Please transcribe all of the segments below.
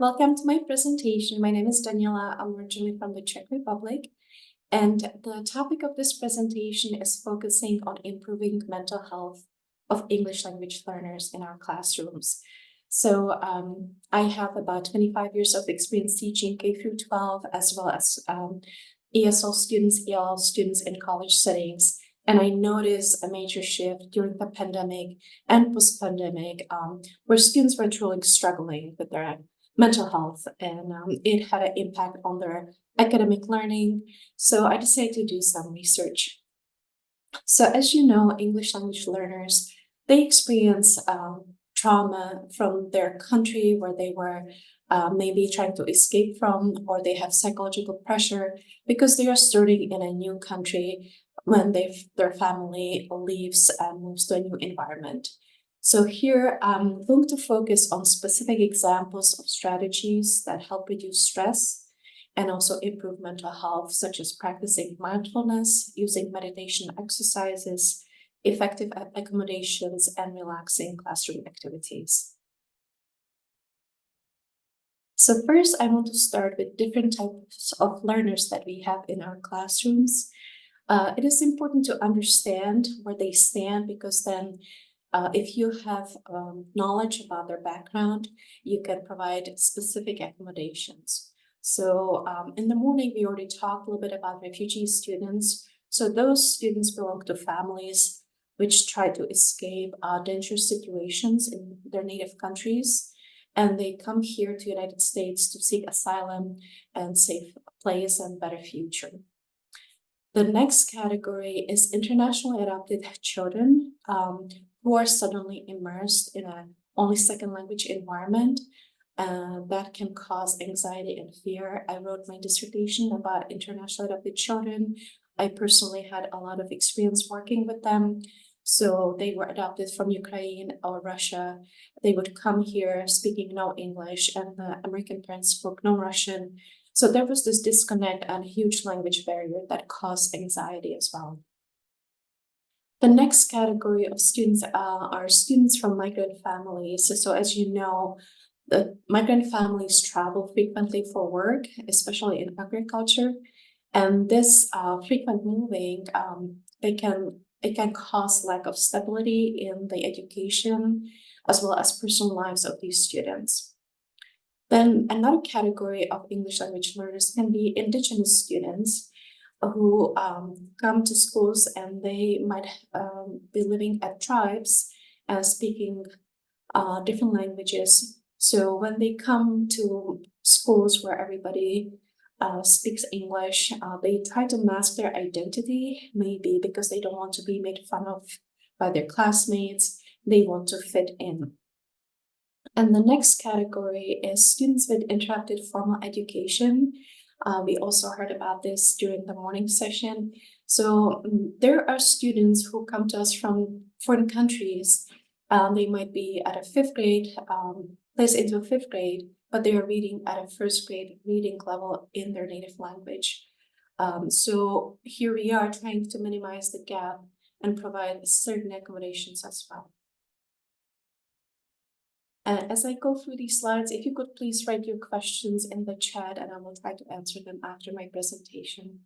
Welcome to my presentation. My name is Daniela. I'm originally from the Czech Republic, and the topic of this presentation is focusing on improving mental health of English language learners in our classrooms. So I have about 25 years of experience teaching K through 12, as well as ESL students, ELL students in college settings. And I noticed a major shift during the pandemic and post-pandemic, where students were truly struggling with their mental health, and it had an impact on their academic learning. So I decided to do some research. So as you know, English language learners, they experience trauma from their country where they were maybe trying to escape from, or they have psychological pressure because they are starting in a new country when their family leaves and moves to a new environment. So here I'm going to focus on specific examples of strategies that help reduce stress and also improve mental health, such as practicing mindfulness, using meditation exercises, effective accommodations, and relaxing classroom activities. So first, I want to start with different types of learners that we have in our classrooms. It is important to understand where they stand, because then if you have knowledge about their background, you can provide specific accommodations. So in the morning, we already talked a little bit about refugee students. So those students belong to families which try to escape dangerous situations in their native countries. And they come here to the United States to seek asylum and safe place and better future. The next category is internationally adopted children who are suddenly immersed in a only second language environment. That can cause anxiety and fear. I wrote my dissertation about internationally adopted children. I personally had a lot of experience working with them. So they were adopted from Ukraine or Russia. They would come here speaking no English, and the American parents spoke no Russian. So there was this disconnect and huge language barrier that caused anxiety as well. The next category of students are students from migrant families. So as you know, the migrant families travel frequently for work, especially in agriculture. And this frequent moving, it can cause lack of stability in the education as well as personal lives of these students. Then another category of English language learners can be indigenous students who come to schools, and they might be living at tribes speaking different languages. So when they come to schools where everybody speaks English, they try to mask their identity, maybe because they don't want to be made fun of by their classmates. They want to fit in. And the next category is students with interrupted formal education. We also heard about this during the morning session. So there are students who come to us from foreign countries. They might be at a fifth grade, placed into a fifth grade, but they are reading at a first grade reading level in their native language. So here we are trying to minimize the gap and provide certain accommodations as well. As I go through these slides, if you could please write your questions in the chat, and I will try to answer them after my presentation.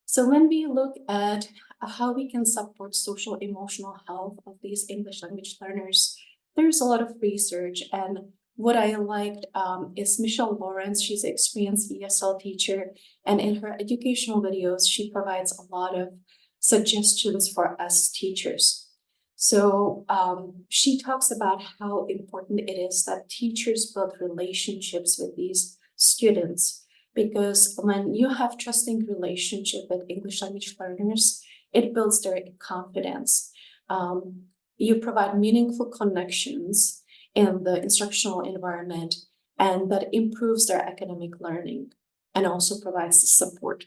So when we look at how we can support social emotional health of these English language learners, there's a lot of research. And what I liked is Michelle Lawrence. She's an experienced ESL teacher, and in her educational videos, she provides a lot of suggestions for us teachers. So she talks about how important it is that teachers build relationships with these students, because when you have trusting relationship with English language learners, it builds their confidence. You provide meaningful connections in the instructional environment, and that improves their academic learning and also provides the support.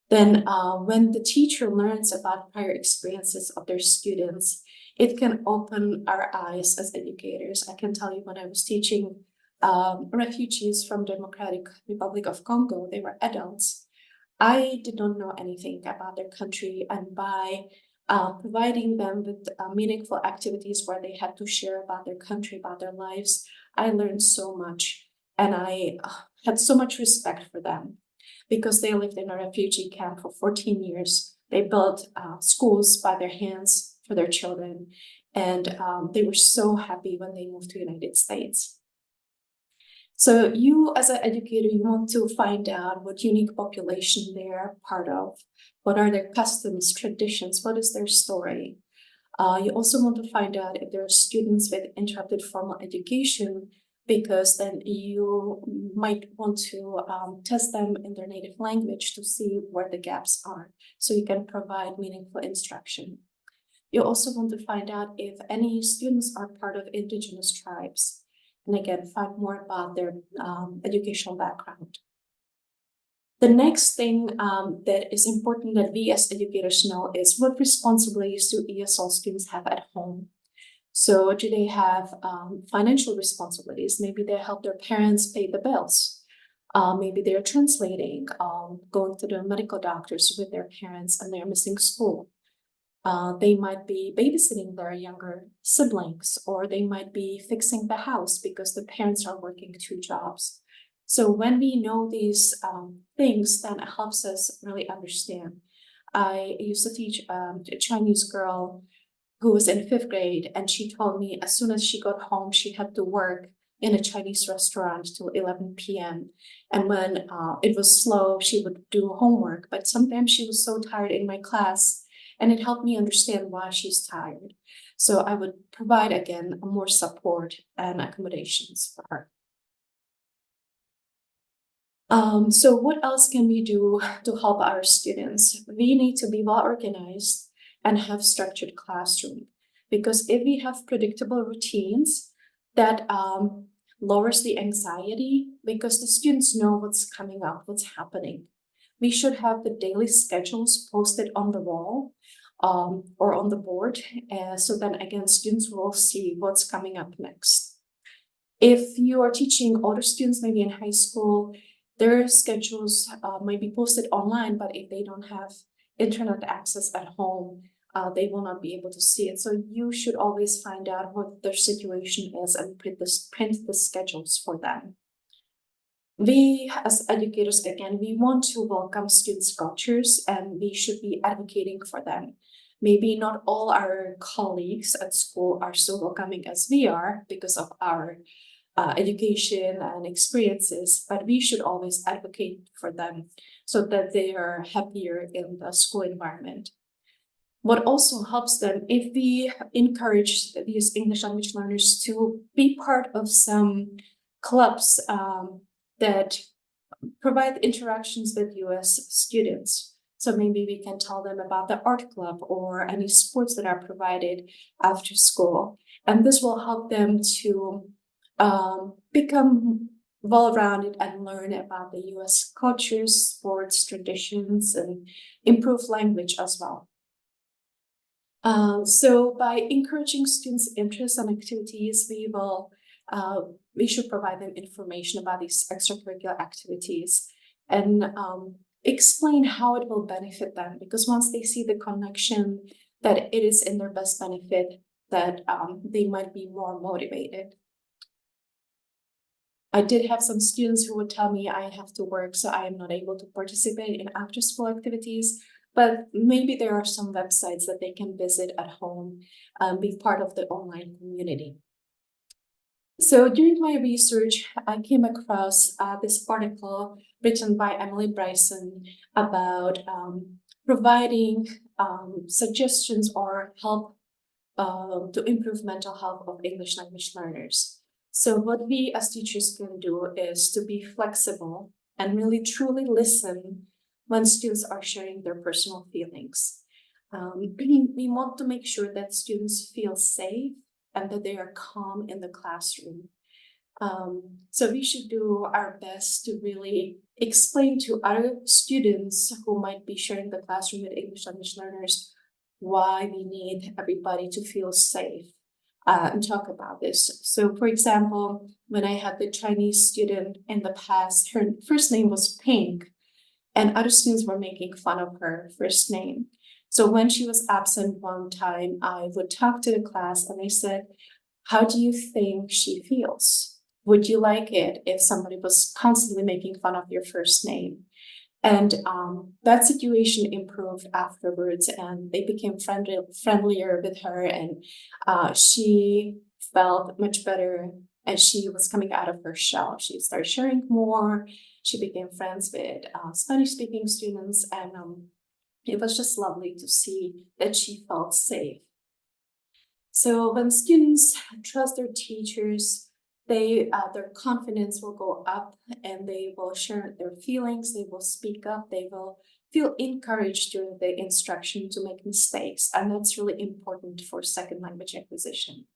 Then when the teacher learns about prior experiences of their students, it can open our eyes as educators. I can tell you, when I was teaching refugees from Democratic Republic of Congo, they were adults. I did not know anything about their country, and by providing them with meaningful activities where they had to share about their country, about their lives, I learned so much, and I had so much respect for them because they lived in a refugee camp for 14 years. They built schools by their hands for their children, and they were so happy when they moved to the United States. So you, as an educator, you want to find out what unique population they're part of, what are their customs, traditions, what is their story. You also want to find out if there are students with interrupted formal education, because then you might want to test them in their native language to see where the gaps are, so you can provide meaningful instruction. You also want to find out if any students are part of indigenous tribes, and again, find more about their educational background. The next thing that is important that we as educators know is what responsibilities do ESL students have at home. So do they have financial responsibilities? Maybe they help their parents pay the bills. Maybe they're translating, going to the medical doctors with their parents and they're missing school. They might be babysitting their younger siblings, or they might be fixing the house because the parents are working 2 jobs. So when we know these things, then it helps us really understand. I used to teach a Chinese girl who was in 5th grade, and she told me as soon as she got home, she had to work in a Chinese restaurant till 11 p.m. And when it was slow, she would do homework, but sometimes she was so tired in my class, and it helped me understand why she's tired. So I would provide, again, more support and accommodations for her. So what else can we do to help our students? We need to be well organized and have structured classroom, because if we have predictable routines, that lowers the anxiety, because the students know what's coming up, what's happening. We should have the daily schedules posted on the wall or on the board, so then again, students will see what's coming up next. If you are teaching older students, maybe in high school, their schedules might be posted online, but if they don't have internet access at home, they will not be able to see it. So you should always find out what their situation is and print the schedules for them. We, as educators, again, we want to welcome students' cultures, and we should be advocating for them. Maybe not all our colleagues at school are so welcoming as we are because of our education and experiences, but we should always advocate for them so that they are happier in the school environment. What also helps them, if we encourage these English language learners to be part of some clubs that provide interactions with US students. So maybe we can tell them about the art club or any sports that are provided after school. And this will help them to become well-rounded and learn about the US cultures, sports, traditions, and improve language as well. So by encouraging students' interests and activities, we should provide them information about these extracurricular activities and explain how it will benefit them, because once they see the connection that it is in their best benefit, that they might be more motivated. I did have some students who would tell me I have to work, so I am not able to participate in after-school activities, but maybe there are some websites that they can visit at home, be part of the online community. So during my research, I came across this article written by Emily Bryson about providing suggestions or help to improve mental health of English language learners. So what we as teachers can do is to be flexible and really truly listen when students are sharing their personal feelings. We want to make sure that students feel safe and that they are calm in the classroom. So we should do our best to really explain to other students who might be sharing the classroom with English language learners why we need everybody to feel safe and talk about this. So for example, when I had the Chinese student in the past, her first name was Pink, and other students were making fun of her first name. So when she was absent one time, I would talk to the class and I said, "How do you think she feels?" Would you like it if somebody was constantly making fun of your first name? And that situation improved afterwards, and they became friendlier with her, and she felt much better, and she was coming out of her shell. She started sharing more. She became friends with Spanish-speaking students, and it was just lovely to see that she felt safe. So when students trust their teachers, their confidence will go up, and they will share their feelings, they will speak up, they will feel encouraged during the instruction to make mistakes, and that's really important for second language acquisition.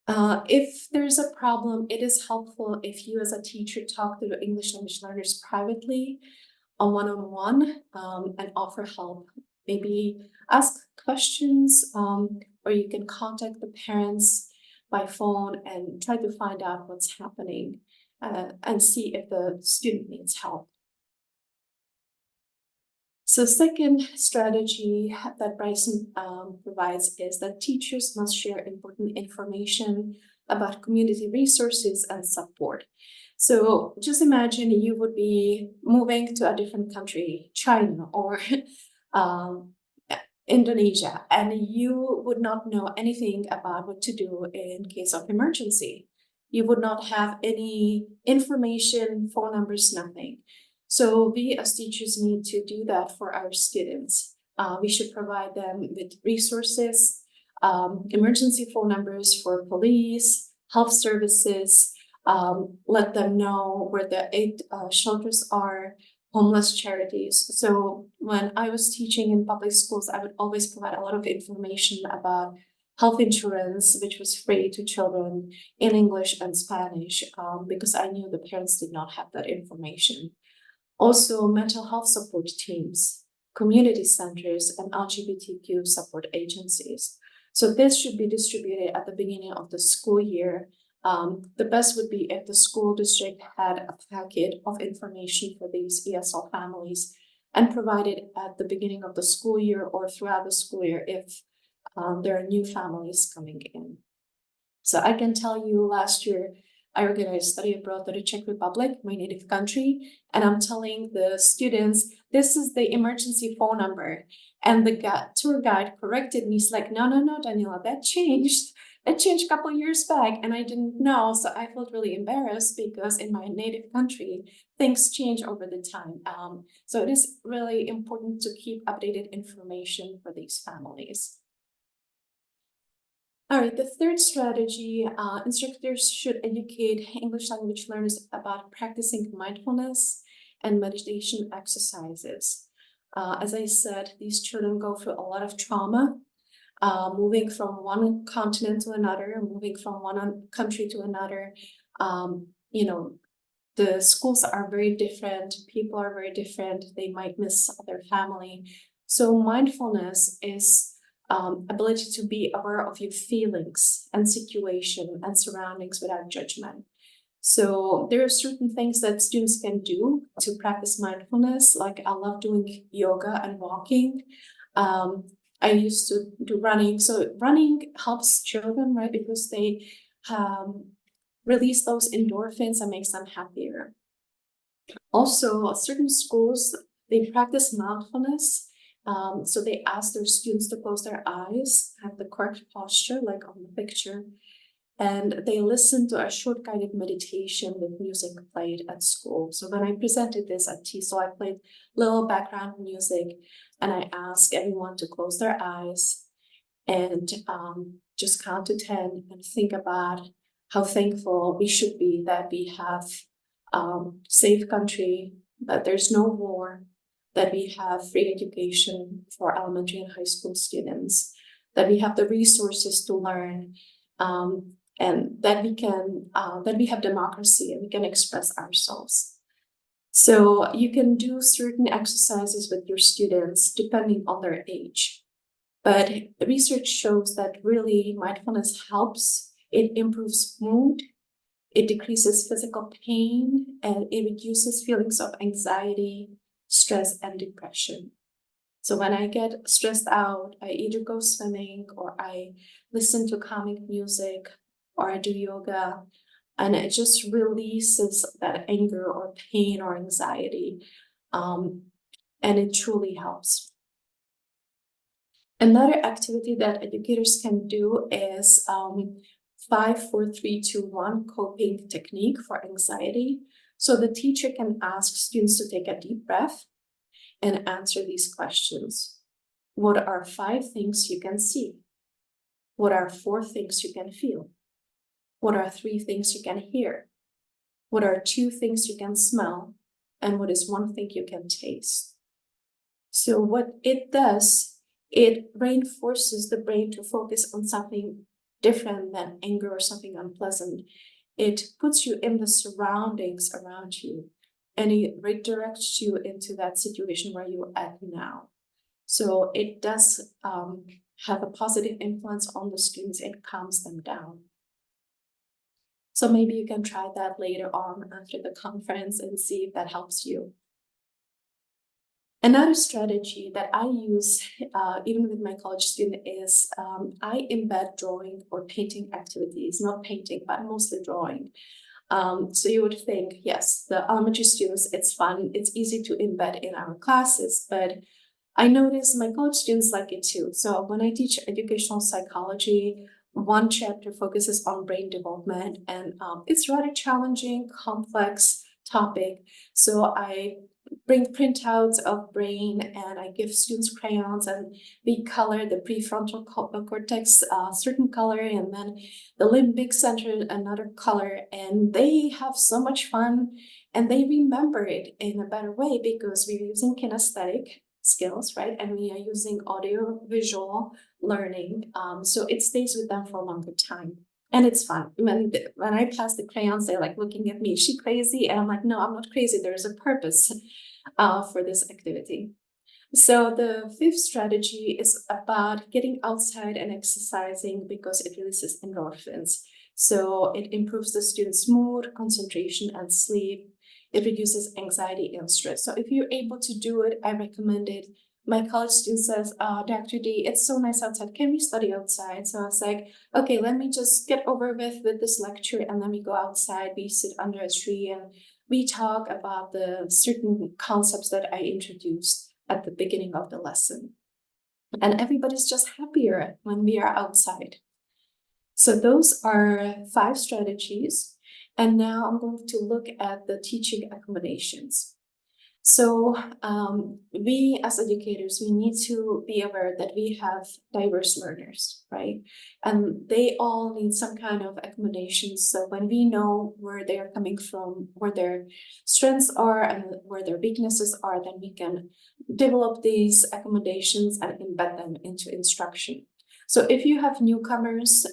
If there's a problem, it is helpful if you as a teacher talk to the English language learners privately, a one-on-one, and offer help. Maybe ask questions, or you can contact the parents by phone and try to find out what's happening, and see if the student needs help. So second strategy that Bryson provides is that teachers must share important information about community resources and support. So just imagine you would be moving to a different country, China or um, Indonesia, and you would not know anything about what to do in case of emergency. You would not have any information, phone numbers, nothing. So we as teachers need to do that for our students. We should provide them with resources, emergency phone numbers for police, health services, let them know where the aid shelters are, homeless charities. So when I was teaching in public schools, I would always provide a lot of information about health insurance, which was free to children in English and Spanish, because I knew the parents did not have that information. Also, mental health support teams, community centers, and LGBTQ support agencies. So this should be distributed at the beginning of the school year. The best would be if the school district had a packet of information for these ESL families and provided at the beginning of the school year or throughout the school year if there are new families coming in. So I can tell you last year, I organized study abroad to the Czech Republic, my native country, and I'm telling the students, this is the emergency phone number. And the tour guide corrected me. He's like, no, Daniela, that changed. It changed a couple years back, and I didn't know. So I felt really embarrassed because in my native country, things change over the time. So it is really important to keep updated information for these families. All right, the third strategy, instructors should educate English language learners about practicing mindfulness and meditation exercises. As I said, these children go through a lot of trauma, moving from one continent to another, moving from one country to another. You know, the schools are very different, people are very different, they might miss their family. So mindfulness is ability to be aware of your feelings and situation and surroundings without judgment. So there are certain things that students can do to practice mindfulness. Like I love doing yoga and walking. I used to do running. So running helps children, right? Because they release those endorphins and makes them happier. Also, certain schools, they practice mindfulness. So they ask their students to close their eyes, have the correct posture, like on the picture, and they listen to a short guided meditation with music played at school. So when I presented this at TESOL, I played little background music, and I asked everyone to close their eyes and just count to 10 and think about how thankful we should be that we have safe country, that there's no war, that we have free education for elementary and high school students, that we have the resources to learn, and that we have democracy and we can express ourselves. So you can do certain exercises with your students depending on their age. But the research shows that really mindfulness helps. It improves mood, it decreases physical pain, and it reduces feelings of anxiety, stress, and depression. So when I get stressed out, I either go swimming or I listen to calming music or I do yoga. and it just releases that anger or pain or anxiety, um, and it truly helps. Another activity that educators can do is 5, 4, 3, 2, 1 coping technique for anxiety. So the teacher can ask students to take a deep breath and answer these questions. What are 5 things you can see? What are 4 things you can feel? What are 3 things you can hear? What are 2 things you can smell? And what is 1 thing you can taste? So what it does, it reinforces the brain to focus on something different than anger or something unpleasant. It puts you in the surroundings around you, and it redirects you into that situation where you're at now. So it does have a positive influence on the students. It calms them down. So maybe you can try that later on after the conference and see if that helps you. Another strategy that I use, even with my college student, is I embed drawing or painting activities, not painting, but mostly drawing. So you would think, yes, the elementary students, it's fun, it's easy to embed in our classes, but I notice my college students like it too. So when I teach educational psychology, one chapter focuses on brain development, and it's rather challenging, complex topic. So I bring printouts of brain, and I give students crayons, and we color the prefrontal cortex a certain color, and then the limbic center another color, and they have so much fun, and they remember it in a better way because we're using kinesthetic skills, right? And we are using audio visual learning. So it stays with them for a longer time. And it's fun. When I pass the crayons, they're like looking at me, is she crazy? And I'm like, no, I'm not crazy. There's a purpose for this activity. So the fifth strategy is about getting outside and exercising because it releases endorphins. So it improves the student's mood, concentration, and sleep. It reduces anxiety and stress. So if you're able to do it, I recommend it. My college student says, Dr. D, it's so nice outside. Can we study outside? So I was like, okay, let me just get over with this lecture, and then we go outside. We sit under a tree and we talk about the certain concepts that I introduced at the beginning of the lesson. And everybody's just happier when we are outside. So those are 5 strategies. And now I'm going to look at the teaching accommodations. So we as educators, we need to be aware that we have diverse learners, right? And they all need some kind of accommodations. So when we know where they are coming from, where their strengths are and where their weaknesses are, then we can develop these accommodations and embed them into instruction. So if you have newcomers,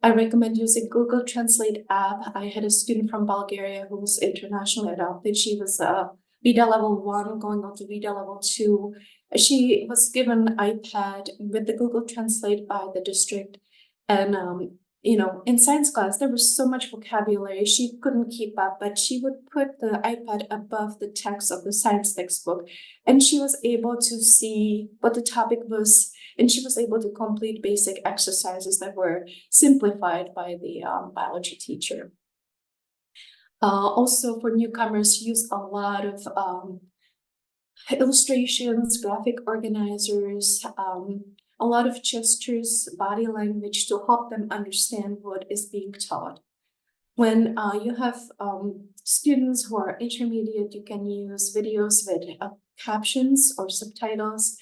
I recommend using Google Translate app. I had a student from Bulgaria who was internationally adopted. She was VIDA level 1 going on to VIDA level 2. She was given an iPad with the Google Translate by the district. And, in science class, there was so much vocabulary. She couldn't keep up, but she would put the iPad above the text of the science textbook. And she was able to see what the topic was. And she was able to complete basic exercises that were simplified by the biology teacher. Also, for newcomers, use a lot of illustrations, graphic organizers, a lot of gestures, body language to help them understand what is being taught. When you have students who are intermediate, you can use videos with captions or subtitles.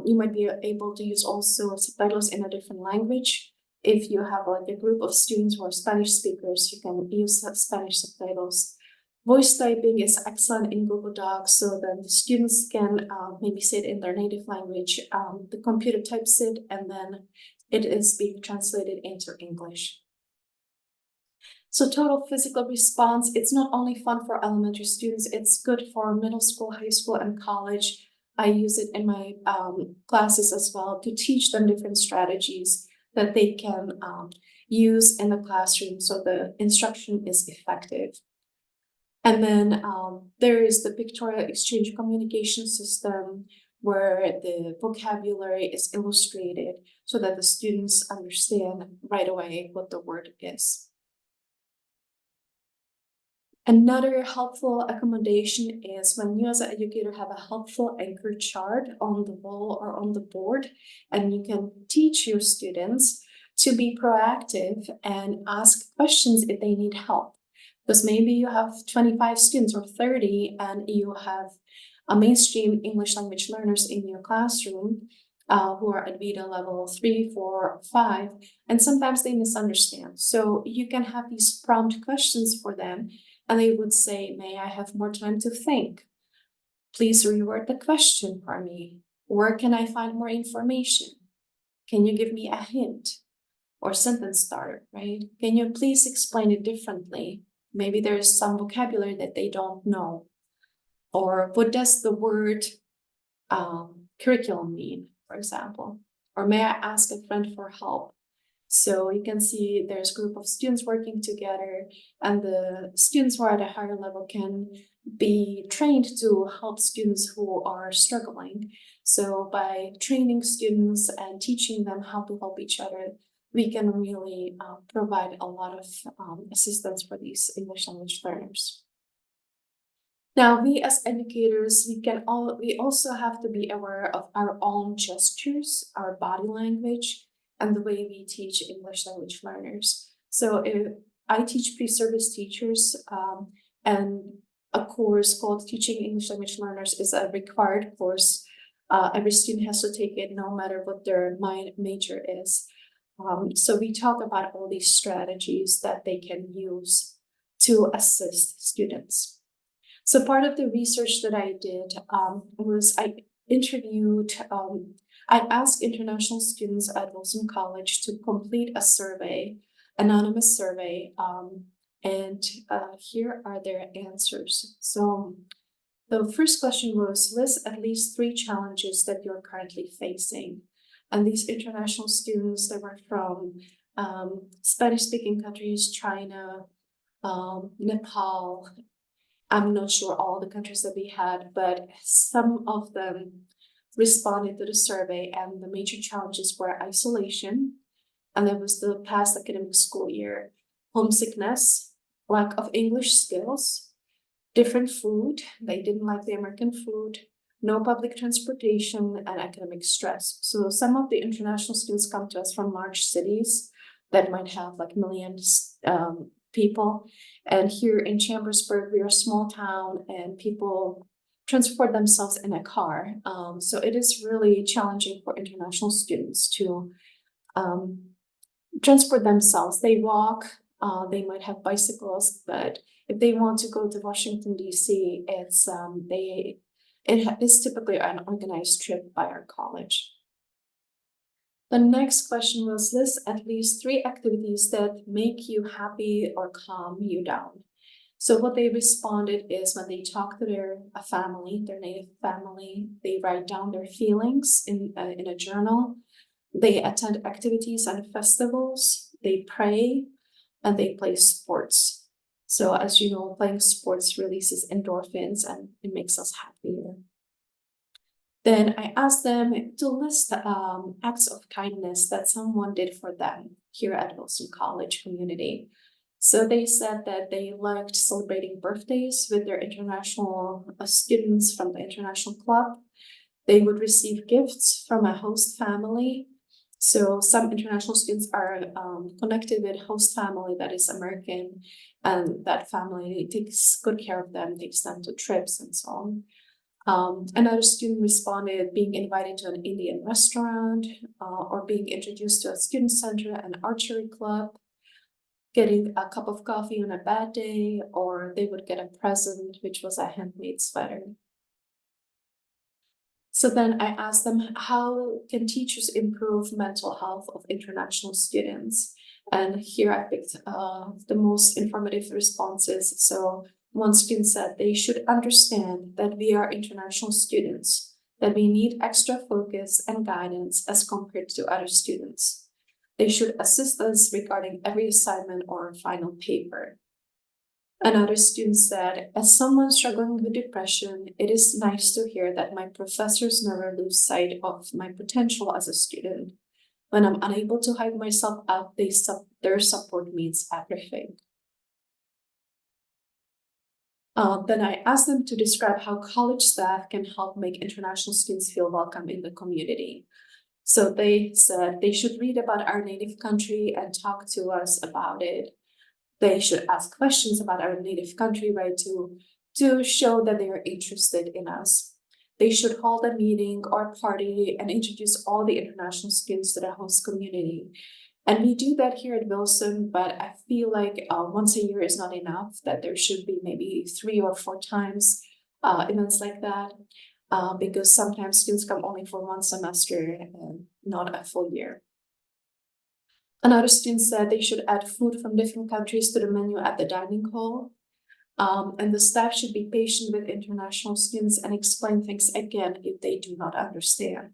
You might be able to use also subtitles in a different language. If you have like a group of students who are Spanish speakers, you can use Spanish subtitles. Voice typing is excellent in Google Docs, so that the students can maybe say it in their native language. The computer types it, and then it is being translated into English. So total physical response, it's not only fun for elementary students, it's good for middle school, high school, and college. I use it in my classes as well to teach them different strategies that they can use in the classroom so the instruction is effective. And then there is the pictorial exchange communication system where the vocabulary is illustrated so that the students understand right away what the word is. Another helpful accommodation is when you as an educator have a helpful anchor chart on the wall or on the board, and you can teach your students to be proactive and ask questions if they need help. Because maybe you have 25 students or 30 and you have a mainstream English language learners in your classroom who are at Vita level 3, 4, 5, and sometimes they misunderstand. So you can have these prompt questions for them, and they would say, "May I have more time to think? Please reword the question for me. Where can I find more information? Can you give me a hint?" Or sentence starter, right? "Can you please explain it differently? Maybe there's some vocabulary that they don't know." Or what does the word curriculum mean, for example? Or "May I ask a friend for help?" So you can see there's a group of students working together, and the students who are at a higher level can be trained to help students who are struggling. So by training students and teaching them how to help each other, we can really provide a lot of assistance for these English language learners. Now, we as educators, we also have to be aware of our own gestures, our body language, and the way we teach English language learners. So if I teach pre-service teachers, and a course called Teaching English Language Learners is a required course. Every student has to take it no matter what their major is. So we talk about all these strategies that they can use to assist students. So part of the research that I did was I asked international students at Wilson College to complete a survey, anonymous survey, and here are their answers. So the first question was, list at least 3 challenges that you're currently facing. And these international students, they were from Spanish-speaking countries, China, Nepal. I'm not sure all the countries that we had, but some of them responded to the survey, and the major challenges were isolation, and that was the past academic school year, homesickness, lack of English skills, different food, they didn't like the American food, no public transportation, and academic stress. So some of the international students come to us from large cities that might have like millions people. And here in Chambersburg, we're a small town and people transport themselves in a car. So it is really challenging for international students to transport themselves. They walk, they might have bicycles, but if they want to go to Washington, D.C., it is typically an organized trip by our college. The next question was, list at least 3 activities that make you happy or calm you down. So what they responded is when they talk to their family, their native family, they write down their feelings in a journal. They attend activities and festivals, they pray, and they play sports. So as you know, playing sports releases endorphins and it makes us happier. Then I asked them to list acts of kindness that someone did for them here at Wilson College community. So they said that they liked celebrating birthdays with their international students from the international club. They would receive gifts from a host family. So some international students are connected with host family that is American, and that family takes good care of them, takes them to trips and so on. Another student responded being invited to an Indian restaurant, or being introduced to a student center, an archery club, getting a cup of coffee on a bad day, or they would get a present, which was a handmade sweater. So then I asked them, how can teachers improve mental health of international students? And here I picked the most informative responses. So one student said they should understand that we are international students, that we need extra focus and guidance as compared to other students. They should assist us regarding every assignment or final paper. Another student said, as someone struggling with depression, it is nice to hear that my professors never lose sight of my potential as a student. When I'm unable to hype myself up, their support means everything. Then I asked them to describe how college staff can help make international students feel welcome in the community. So they said they should read about our native country and talk to us about it. They should ask questions about our native country, right, to show that they are interested in us. They should hold a meeting or party and introduce all the international students to the host community. And we do that here at Wilson, but I feel like once a year is not enough, that there should be maybe 3 or 4 times events like that, because sometimes students come only for one semester and not a full year. Another student said they should add food from different countries to the menu at the dining hall. And the staff should be patient with international students and explain things again if they do not understand.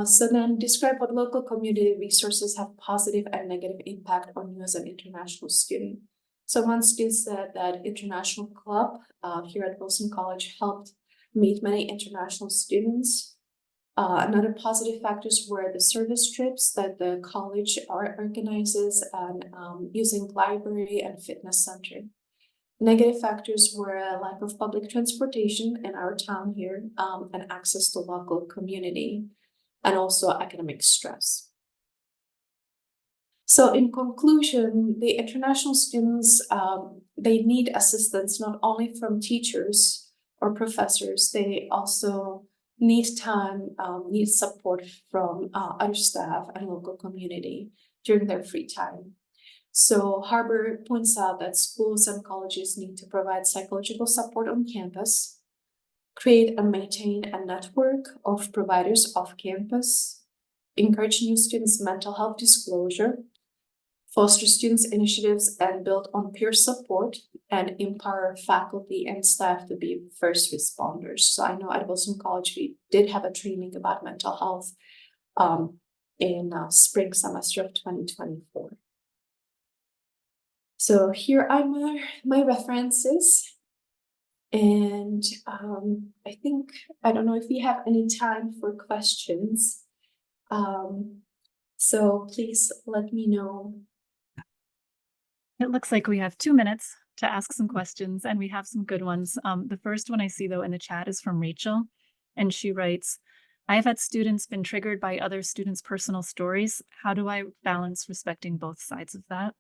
So then describe what local community resources have positive and negative impact on you as an international student. So one student said that international club here at Wilson College helped meet many international students. Another positive factors were the service trips that the college organizes and using library and fitness center. Negative factors were a lack of public transportation in our town here and access to local community, and also academic stress. So in conclusion, the international students, they need assistance not only from teachers or professors, they also need time, need support from other staff and local community during their free time. So Harbor points out that schools and colleges need to provide psychological support on campus, create and maintain a network of providers off campus, encourage new students' mental health disclosure, foster students' initiatives and build on peer support, and empower faculty and staff to be first responders. So I know at Wilson College, we did have a training about mental health in spring semester of 2024. So here are my references. And I think, I don't know if we have any time for questions. So please let me know. It looks like we have 2 minutes to ask some questions, and we have some good ones. The first one I see, though, in the chat is from Rachel, and she writes, I have had students been triggered by other students' personal stories. How do I balance respecting both sides of that?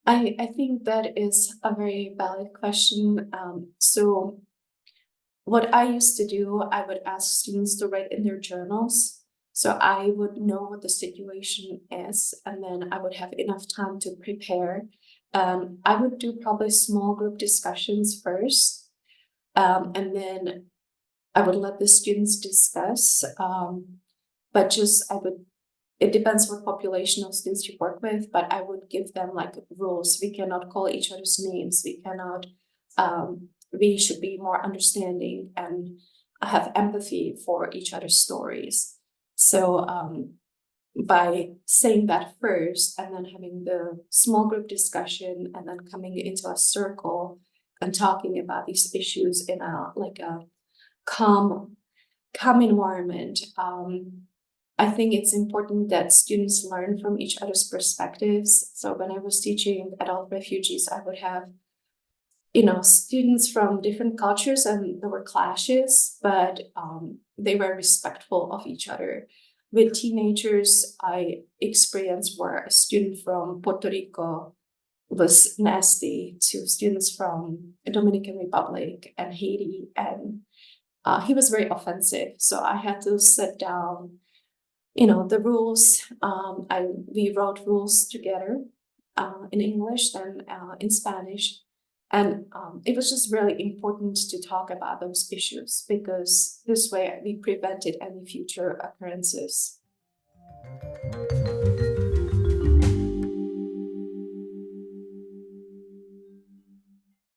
I think that is a very valid question. So what I used to do, I would ask students to write in their journals. So I would know what the situation is, and then I would have enough time to prepare. I would do probably small group discussions first, and then I would let the students discuss. But just I would, it depends what population of students you work with, but I would give them like rules. We cannot call each other's names. We cannot, we should be more understanding and have empathy for each other's stories. So by saying that first and then having the small group discussion and then coming into a circle and talking about these issues in a like a calm environment, I think it's important that students learn from each other's perspectives. So when I was teaching adult refugees, I would have, students from different cultures, and there were clashes, but they were respectful of each other. With teenagers, I experienced where a student from Puerto Rico was nasty to students from the Dominican Republic and Haiti, and he was very offensive. So I had to sit down, the rules. We wrote rules together in English and in Spanish. And it was just really important to talk about those issues, because this way we prevented any future occurrences.